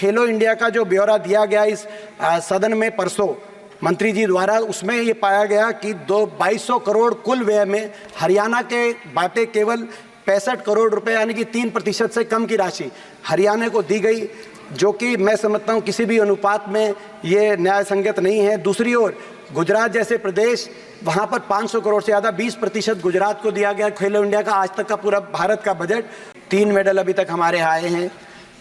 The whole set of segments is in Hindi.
खेलो इंडिया का जो ब्यौरा दिया गया इस सदन में परसों मंत्री जी द्वारा, उसमें ये पाया गया कि 2200 करोड़ कुल व्यय में हरियाणा के बाटे केवल 65 करोड़ रुपए यानी कि 3% से कम की राशि हरियाणा को दी गई, जो कि मैं समझता हूँ किसी भी अनुपात में ये न्याय संगत नहीं है। दूसरी ओर गुजरात जैसे प्रदेश, वहाँ पर 500 करोड़ से ज़्यादा 20% गुजरात को दिया गया। खेलो इंडिया का आज तक का पूरा भारत का बजट, 3 मेडल अभी तक हमारे आए हैं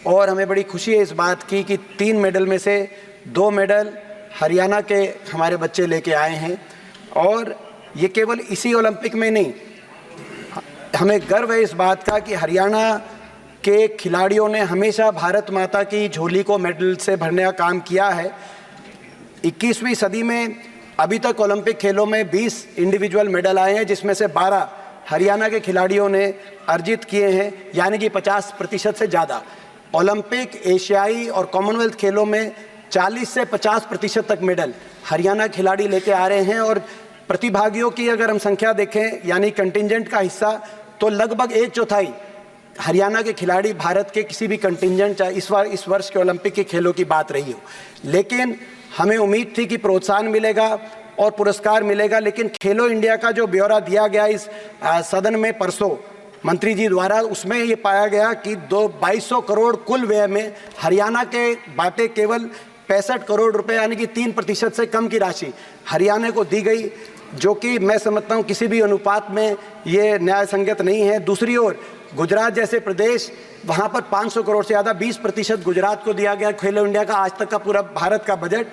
और हमें बड़ी खुशी है इस बात की कि 3 मेडल में से 2 मेडल हरियाणा के हमारे बच्चे लेके आए हैं। और ये केवल इसी ओलंपिक में नहीं, हमें गर्व है इस बात का कि हरियाणा के खिलाड़ियों ने हमेशा भारत माता की झोली को मेडल से भरने का काम किया है। 21वीं सदी में अभी तक ओलंपिक खेलों में 20 इंडिविजुअल मेडल आए हैं, जिसमें से 12 हरियाणा के खिलाड़ियों ने अर्जित किए हैं, यानी कि 50% से ज़्यादा। ओलंपिक, एशियाई और कॉमनवेल्थ खेलों में 40 से 50% तक मेडल हरियाणा खिलाड़ी लेके आ रहे हैं। और प्रतिभागियों की अगर हम संख्या देखें, यानी कंटिंजेंट का हिस्सा, तो लगभग 1/4 हरियाणा के खिलाड़ी भारत के किसी भी कंटिंजेंट, चाहे इस वर्ष के ओलंपिक के खेलों की बात रही हो। लेकिन हमें उम्मीद थी कि प्रोत्साहन मिलेगा और पुरस्कार मिलेगा, लेकिन खेलो इंडिया का जो ब्यौरा दिया गया इस सदन में परसों मंत्री जी द्वारा, उसमें ये पाया गया कि 2200 करोड़ कुल व्यय में हरियाणा के बाटे केवल 65 करोड़ रुपए यानी कि 3% से कम की राशि हरियाणा को दी गई, जो कि मैं समझता हूँ किसी भी अनुपात में ये न्याय संगत नहीं है। दूसरी ओर गुजरात जैसे प्रदेश, वहाँ पर 500 करोड़ से ज़्यादा 20% गुजरात को दिया गया। खेलो इंडिया का आज तक का पूरा भारत का बजट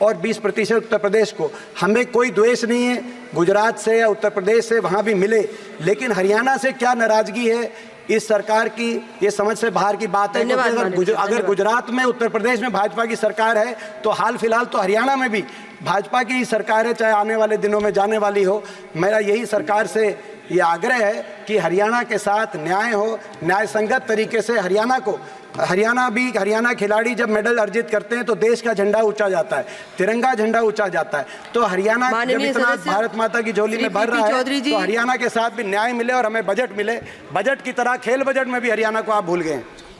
और 20% उत्तर प्रदेश को। हमें कोई द्वेष नहीं है गुजरात से या उत्तर प्रदेश से, वहाँ भी मिले, लेकिन हरियाणा से क्या नाराज़गी है इस सरकार की, ये समझ से बाहर की बात है। अगर गुजरात में, उत्तर प्रदेश में भाजपा की सरकार है, तो हाल फिलहाल तो हरियाणा में भी भाजपा की ही सरकार है, चाहे आने वाले दिनों में जाने वाली हो। मेरा यही सरकार से ये आग्रह है कि हरियाणा के साथ न्याय हो, न्याय संगत तरीके से हरियाणा खिलाड़ी जब मेडल अर्जित करते हैं तो देश का झंडा ऊंचा जाता है, तिरंगा झंडा ऊंचा जाता है। तो हरियाणा जब इतना भारत माता की झोली में भर रहा है, तो हरियाणा के साथ भी न्याय मिले और हमें बजट मिले। बजट की तरह खेल बजट में भी हरियाणा को आप भूल गए।